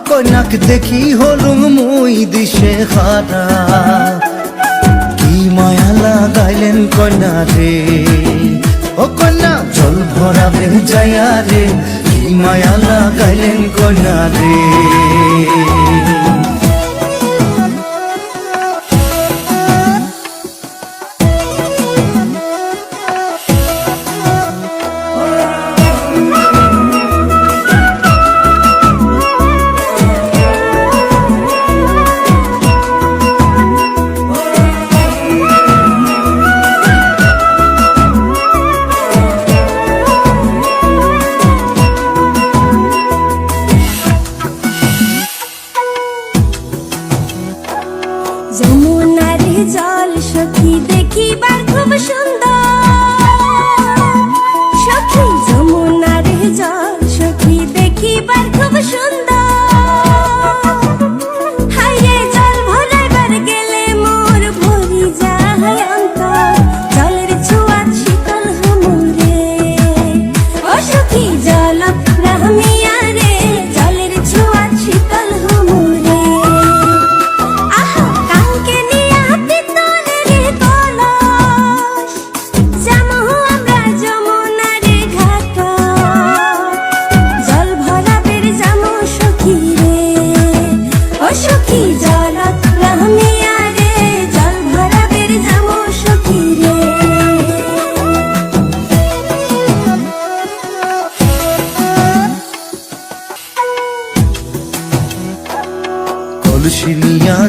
কন্যাক দেখি হলুম মুই দিশে হারা কি মায়া লাগাইলেন কন্যা রে ও কন্যা জল ভরাবে যায়া রে কি মায়া লাগাইলেন কন্যা রে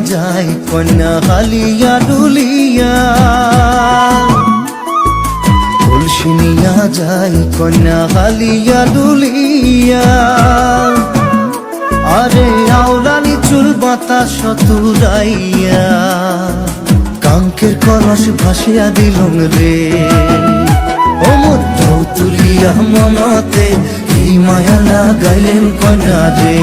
যায় কন্যা হালিয়া ডুলিয়া কলসি নিয়া যায় কন্যা হালিয়া ডুলিয়া আরে আওলানি চুল বাতাস তুরাইয়া কাঙ্কের কলস ভাসিয়া দিলুম রে ও মধ্য তুলিয়া মনতে কি মায়া লাগাইলেন কন্যা রে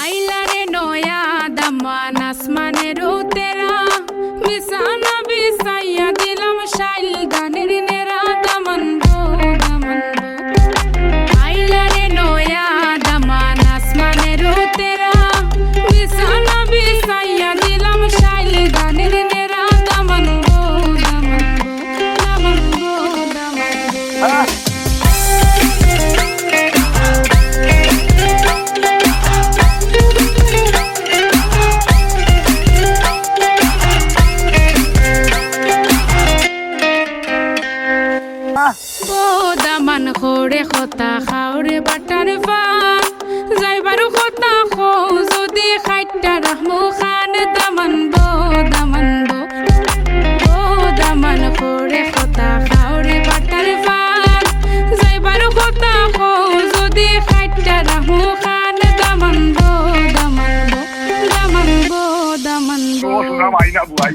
আইলারে নয়া দামান আসমানের উতেরা বিছানা বিছাইয়া দিলাম শাইল গানের নেরা দামান গো দামান আইলারে নয়া দামান আসমানের উতেরা বিছানা বিছাইয়া দিলাম শাইল গানের নেরা দামান গো দামান দামান গো দামান দামান খোরে খতা খাওরে বাটার পান যাইবারু খতা খো যদি খাইটা রাহমু খান দামান বো দামান বো দামান খোরে খতা খাওরে বাটার পান যাইবারু খতা খো যদি খাইটা রাহমু খান দামান বো দামান বো দামান বো দামান বো শোনা মাইনা বুয়াই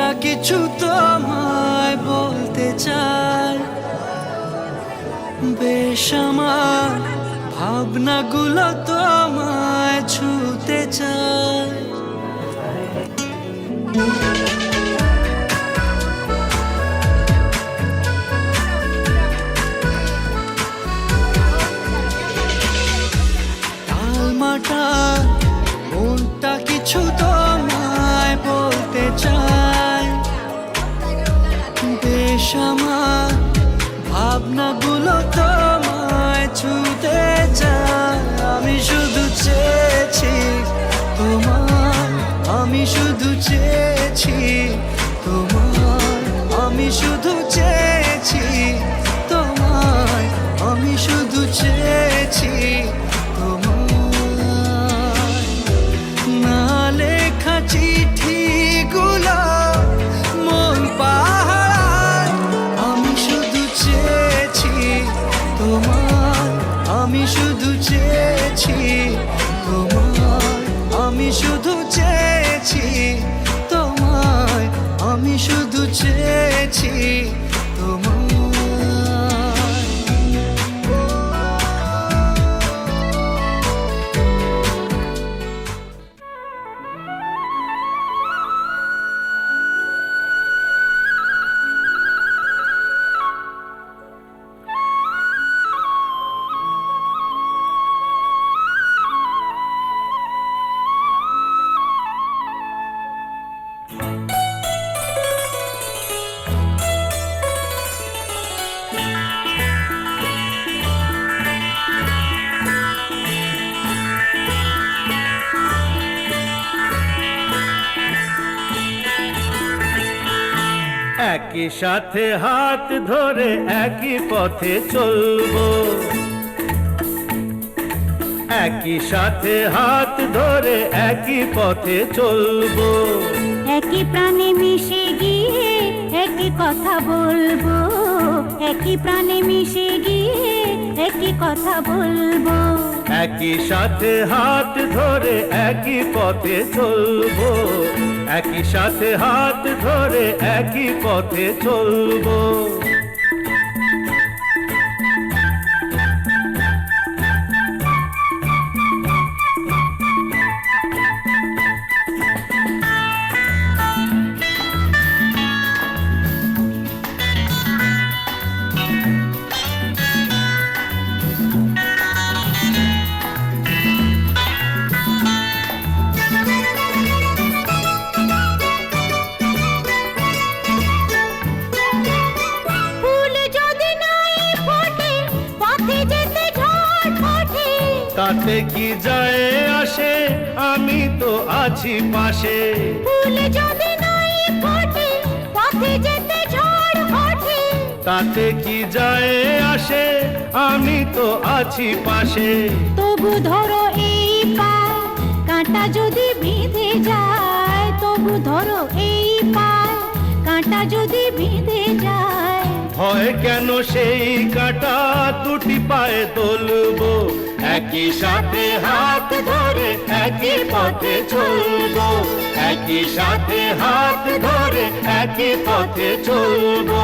মনটা কিছু তোমায় বলতে চায়, বেশ আমার ভাবনাগুলো তোমায় ছুতে চায়। তালমাটা মনটা কিছু তোমায় বলতে চায়, বেশ আমার ভাবনাগুলো তোমায় ছুতে চায়। আমি শুধু চেয়েছি তোমার, আমি শুধু চেয়েছি তোমার, আমি শুধু চেয়েছি তোমায়, আমি শুধু চেয়েছি তোমার। না লেখা চিঠিগুলো মন পাহাড়, আমি শুধু চেয়েছি তোমার, আমি শুধু চেয়েছি তোমার, আমি শুধু চেয়েছি তোমায়, আমি শুধু চেয়েছি তোমার। একই সাথে হাত ধরে একই পথে চলবো, একই সাথে হাত ধরে একই পথে চলবো। একই প্রাণে মিশে গিয়ে একই কথা বলবো, একই প্রাণে মিশে গিয়ে একই কথা বলবো। একই সাথে হাত ধরে একই পথে চলবো, একই সাথে হাত ধরে একই পথে চলবো। তাতে কি যায় আসে, আমি তো আছি পাশে। ফুল যদি নাই ফোটে পথে যেতে ঝড় ওঠে, তাতে কি যায় আসে, আমি তো আছি পাশে। তবু ধরো এই পায় কাঁটা যদি বিঁধে যায়, তবু ধরো এই পায় কাঁটা যদি বিঁধে যায়। ভয় কেন সেই কাঁটা দুটি পায়ে তুলবো, একই সাথে হাত ধরে একই পথে চলবো, একই সাথে হাত ধরে একই পথে চলবো।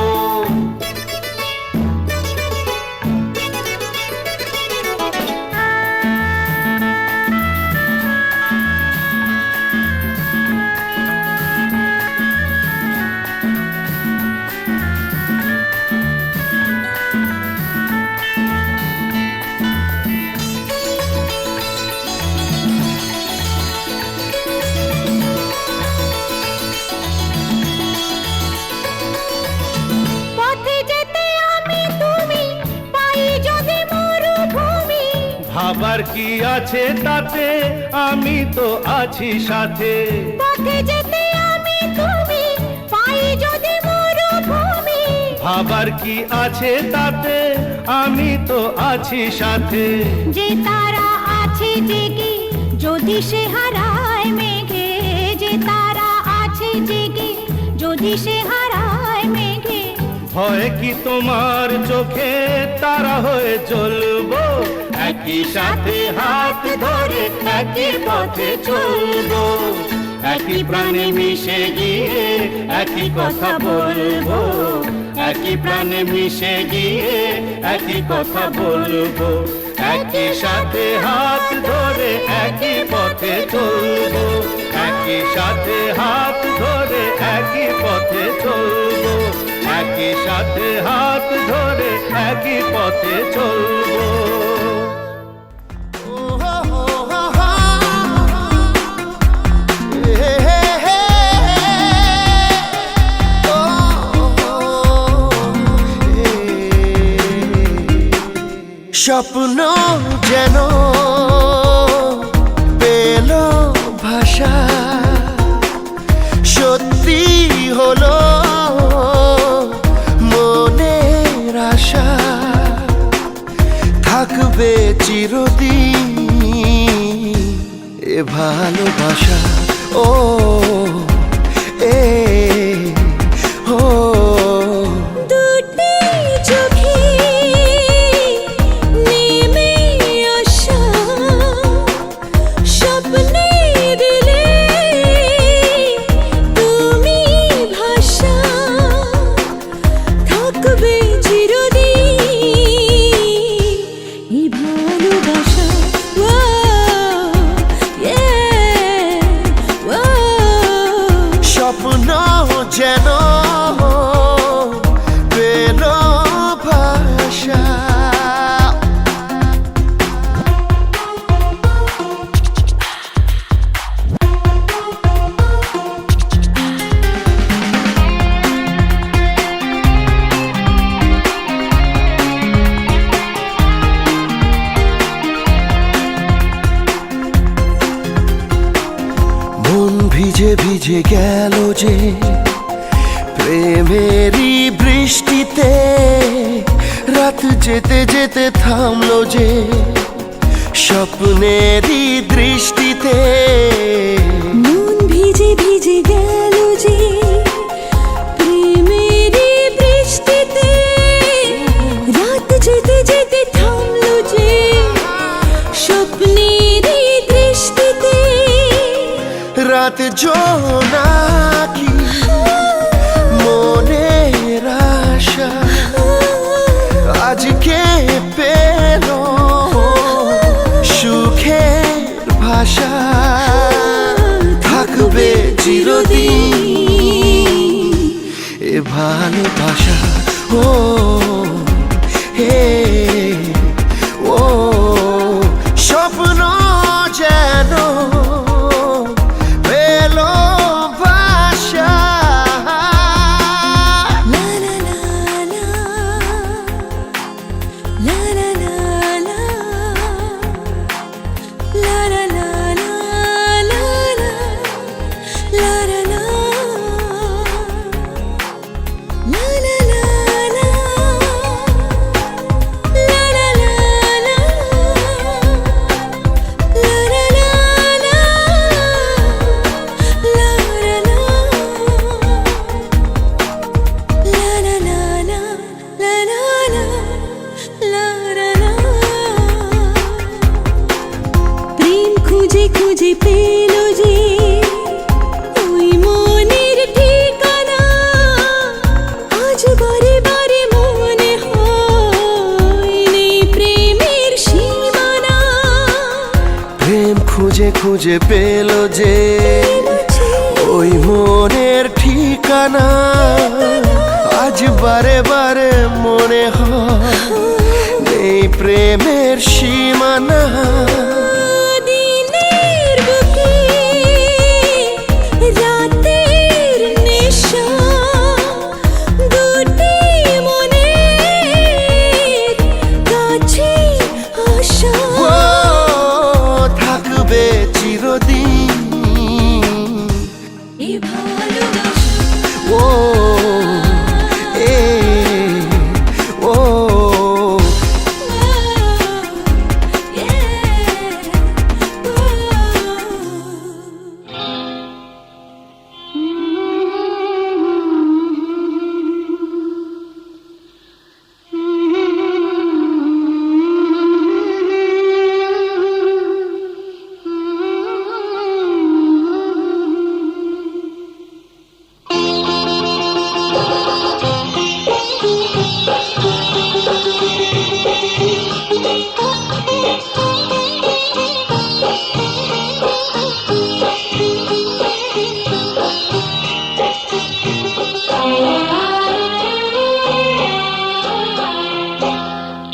ভাবার কি আছে তাতে, আমি তো আছি সাথে। পথে যেতে আমি তুমি পাই যদি মরুভূমি, ভাবার কি আছে তাতে, আমি তো আছি সাথে। যে তারা আছে জেগে যদি সে হারায় মেঘে, যে তারা আছে জেগে যদি সে হারায় মেঘে। ভয় কি তোমার চোখে তারা হয়ে চলবো, একই সাথে হাত ধরে একই পথে চলবো, একই প্রাণে মিশে গিয়ে একই কথা বলবো, একই প্রাণে মিশে গিয়ে একই কথা বলবো, একই সাথে হাত ধরে একই পথে চলবো, একই সাথে হাত ধরে একই পথে চলবো, একই সাথে হাত ধরে একই পথে চলবো। স্বপ্ন যেন পেল ভাষা, সত্যি হলো মনের আশা, থাকবে চিরদিন এ ভালোবাসা। ও এ ও দুটি চোখে নেমে আসা স্বপ্নে দিলে তুমি ভাষা, থাকবে চিরদিন এই ভালোবাসা। স্বপ্ন যেন পেল ভাষা। মন ভিজে ভিজে গেল যে প্রেমেরই বৃষ্টিতে, রাত যেতে যেতে থামলো যে স্বপ্নেরই দৃষ্টিতে। মন ভিজে ভিজে গেল যে প্রেমেরই বৃষ্টিতে, রাত যেতে যেতে থামলো যে স্বপ্নেরই দৃষ্টিতে। রাত জোনাকি মনের আশা আজকে পেল সুখের ভাষা, থাকবে চিরদিন এ ভালোবাসা। ও হে ও স্বপ্ন যেন পেল ভাষা। লা লা লা লা, লা লা লা লা, লা লা লা লা, লা লা, লা লা লা, লা লা লা লা, লা লা লা লা, লা লা লা লা, লা লা লা, লা লা লা লা, লা লা লা, লা লা লা। প্রেম খুঁজে খুঁজে পেল যে ওই মনের ঠিকানা, আজ বারে বারে মনে হয় নেই প্রেমের সীমানা। প্রেম খুঁজে খুঁজে পেল যে ওই মনের ঠিকানা, আজ বারে বারে মনে হয় নেই প্রেমের সীমানা। দিনের বুকে রাতের নেশা, দুটি মনের কাছে আসা। ও থাকবে চিরদিন এ ভালোবাসা। ও এ ও Yeah.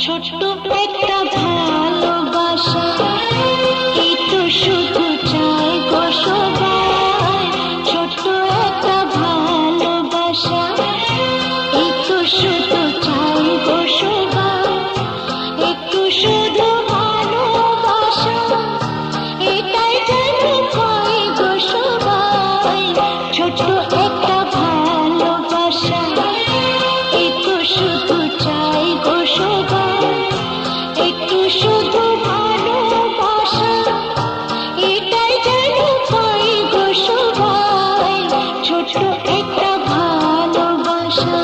ছোট্ট একটা ভালোবাসা এই তো শুধু চাই গো সবাই ছোট্ট একটা ভালোবাসা এই তো শুধু চাই গো সবাই একটু শুধু ভালোবাসা এটাই যেন পাই গো সবাই ছোট্ট একটা ভালোবাসা এই তো শুধু চাই গো সবাই একটু শুধু ভালোবাসা এটাই যেন পাই গো সবাই ছোট্ট একটা ভালোবাসা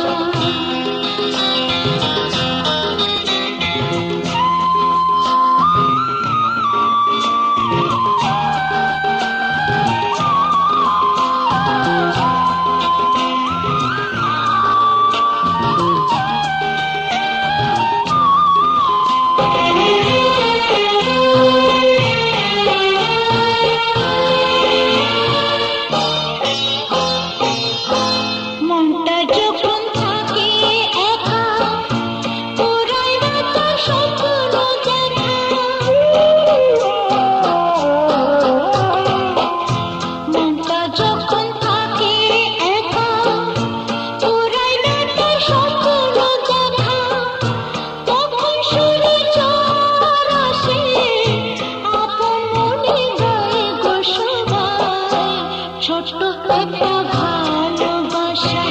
মনটা যখন থাকে একা পুরাই রাত স্বপ্ন দেখা মনটা যখন থাকে একা পুরাই রাত স্বপ্ন দেখা তখন শুনে ঝড় আসে আপন মনে গায়ে গো সবাই ছোট্ট একটা ভালোবাসা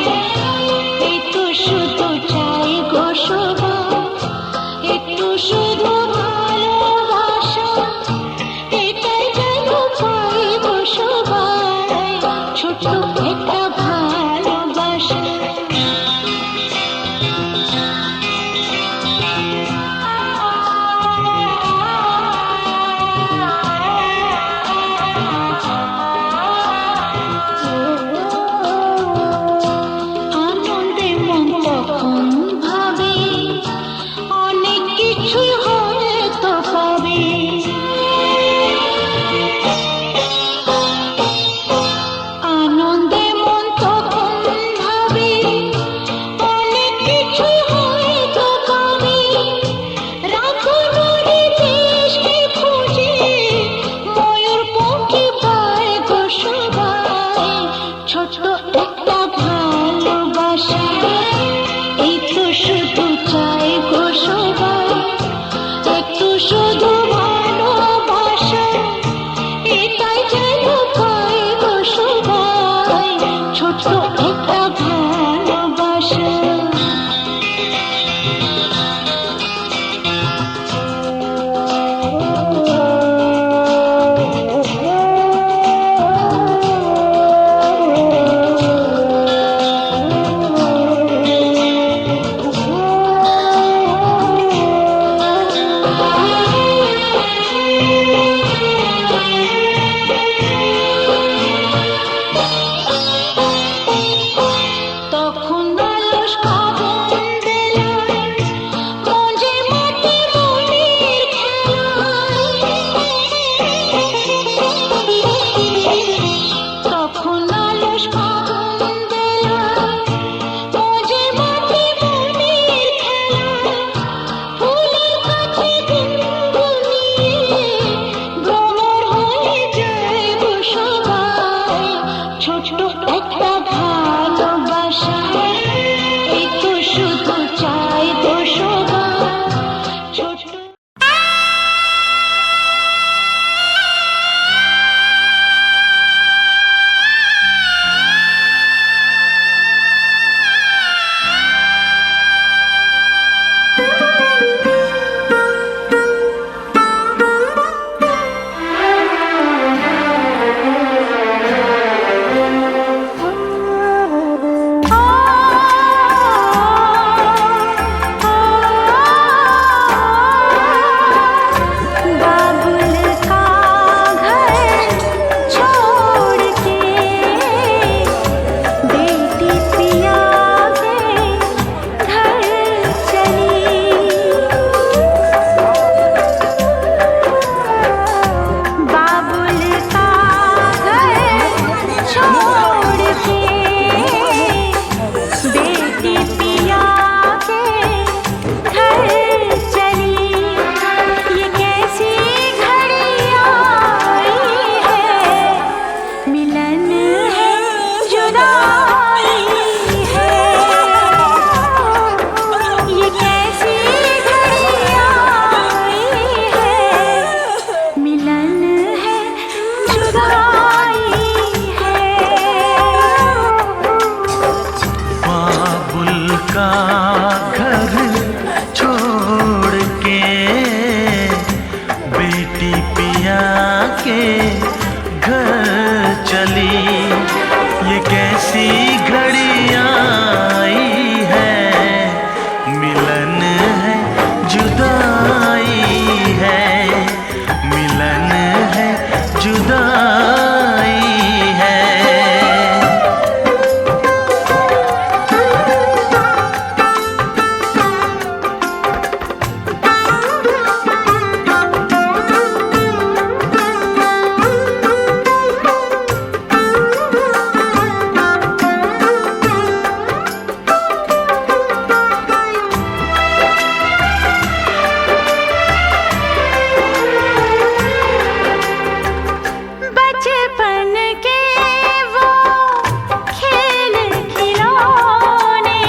का घर छोड़ के बेटी पिया के घर चली। ये कैसी घड़ियां आई है, मिलन है जुदाई है, मिलन है जुदाई है। बचपन के वो खेल खिलौने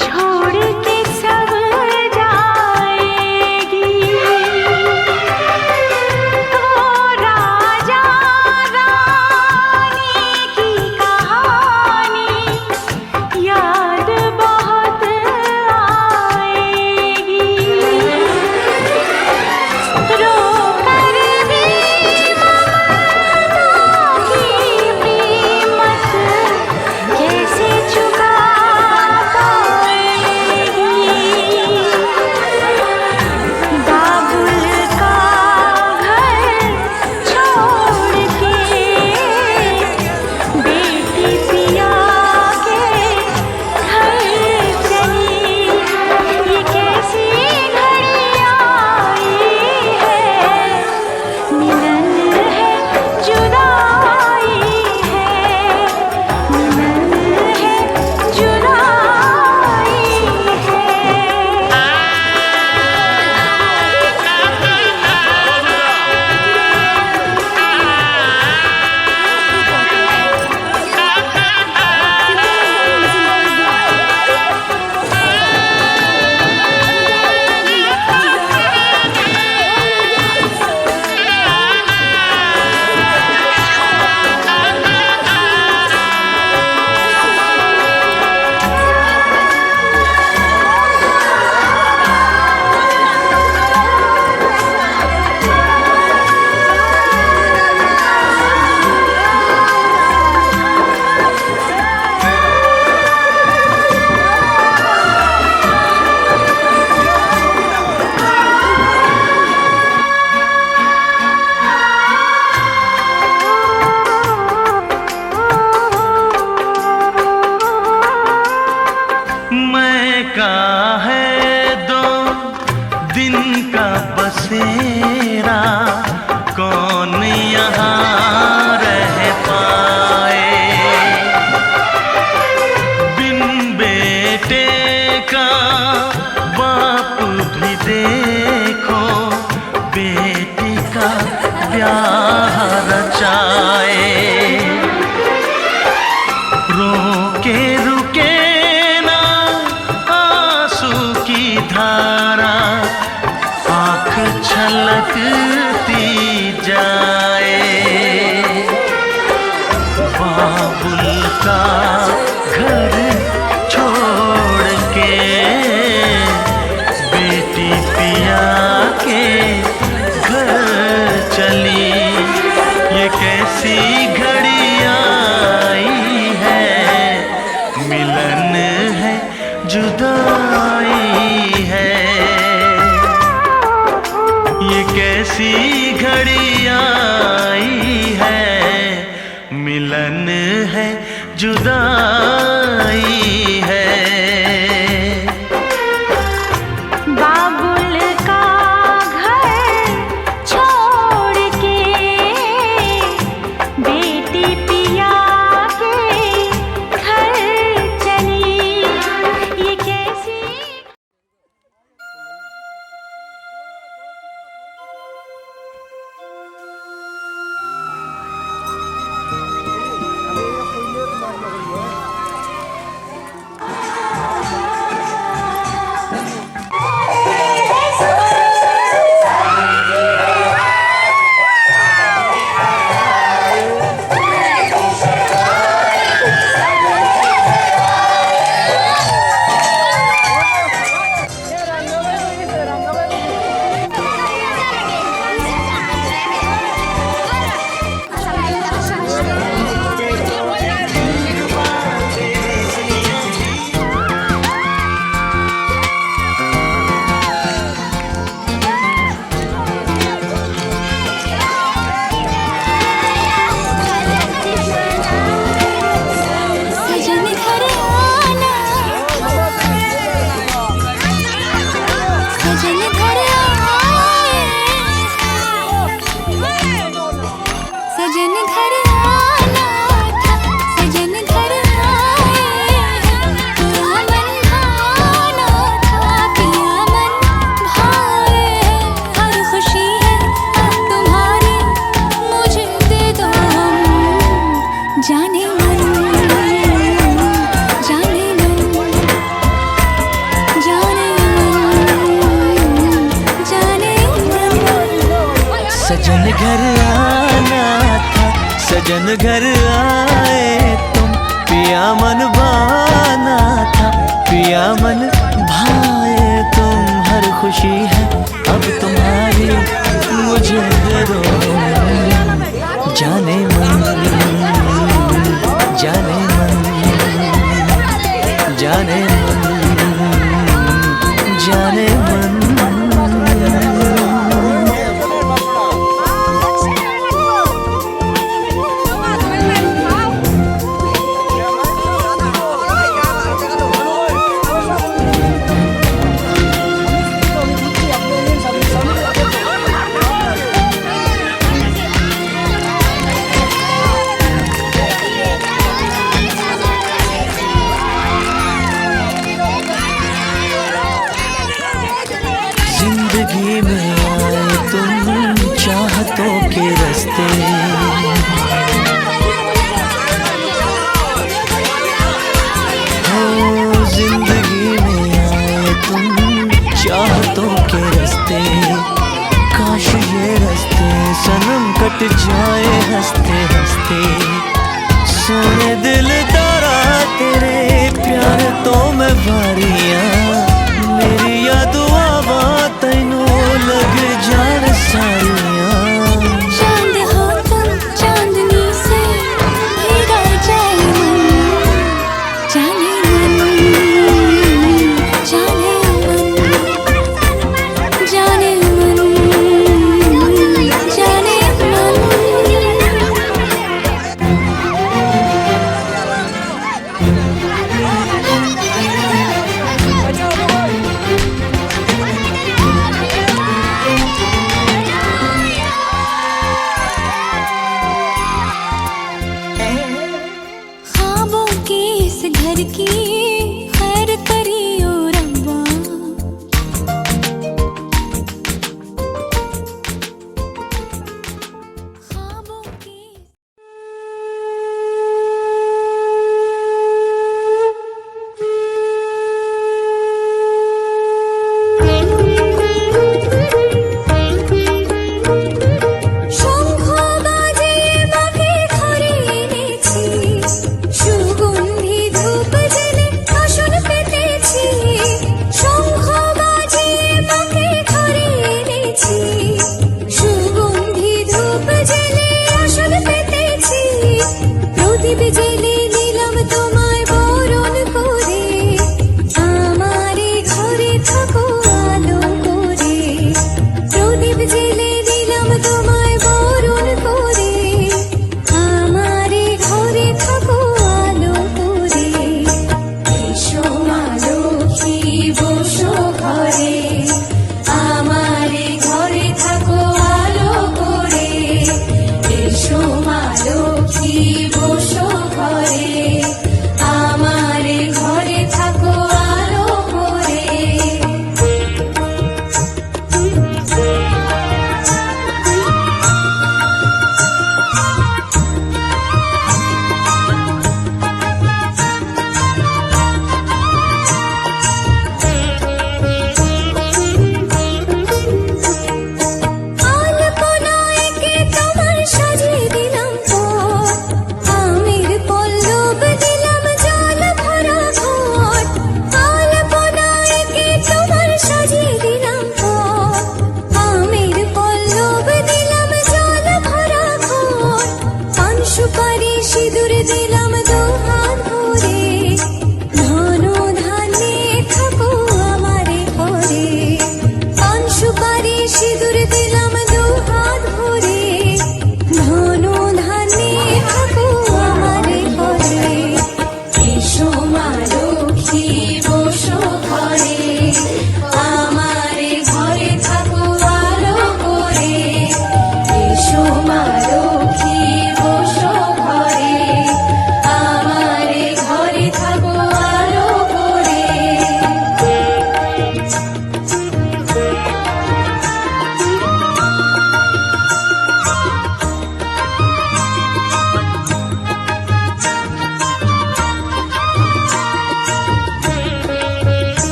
छोड़ के सब जाएगी। वो राजा रानी की कहानी याद बहुत आएगी। रो कर भी कीमत कैसे चुका पाएगी। बाबुल का घर छोड़ के बेटी पिया के घर चली। ये कैसी घड़ियां आई है, मिलन है जुदाई है, मिलन है जुदाई मैं का है 2 दिन का बसेरा, कौन यहाँ रह पाए। बिन बेटे का बाप भी देखो, बेटी का ब्याह रचाए। रोके रुके ना आंसू की धारा, आँख छलकती जाए। बाबुल का घर छोड़ के बेटी पिया के घर चली। ये कैसी घड़ियां आई है, मिलन है जुदाई है। ये कैसी घड़ियां आई है, मिलन है जुदाई है। बाबुल का घर छोड़ के बेटी पिया के घर चली। ये कैसी सजन घर आए तुम, पिया मन भाना था, पिया मन भाए तुम। हर खुशी है अब तुम्हारी, मुझे दे दो जाने मन, जाने मन, जाने मन, जाने मन। जिंदगी में आए तुम चाहतों के रास्ते, हो जिंदगी में आए तुम चाहतों के रास्ते। काश ये रास्ते सनम कट जाए हंसते हंसते। सोने दिल तारा तेरे प्यार तो मैं वारियां, मेरी याद दुआ तैनू लग जान सारियां। चांद हो तुम चांदनी से भीगा जाए मन, जाने मन, जाने मन, जाने मन, जाने मन।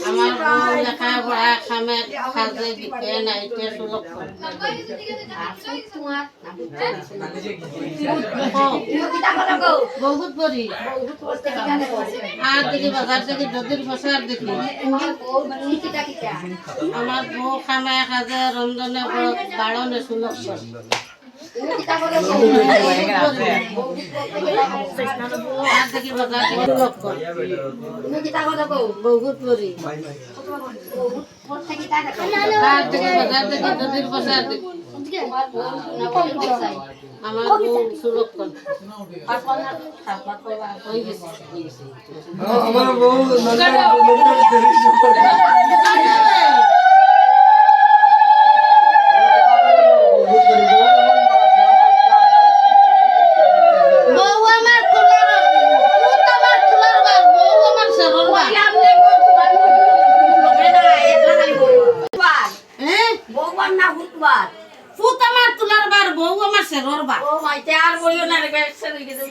আমার বউ লেখাপড়া খামে খাজে দিতে নাইতে সুলভ করে বহুত বড়ি আর দেখি বাজার থেকে নদীর বসার দেখি আমার বউ খামে খাজে রমজানে বাড়নে সুলভ করে আর দেখি বাজার থেকে সুলভ করে বহুত বড়ি আর দেখি বাজার থেকে নদীর বসার দেখি আমার বউ সুলভ করে হয়ে গেছে ফুট আমার তুলার বার বউ আমার সেরর বার ও মাইতে আর বইও না রে বেশে হই গেছে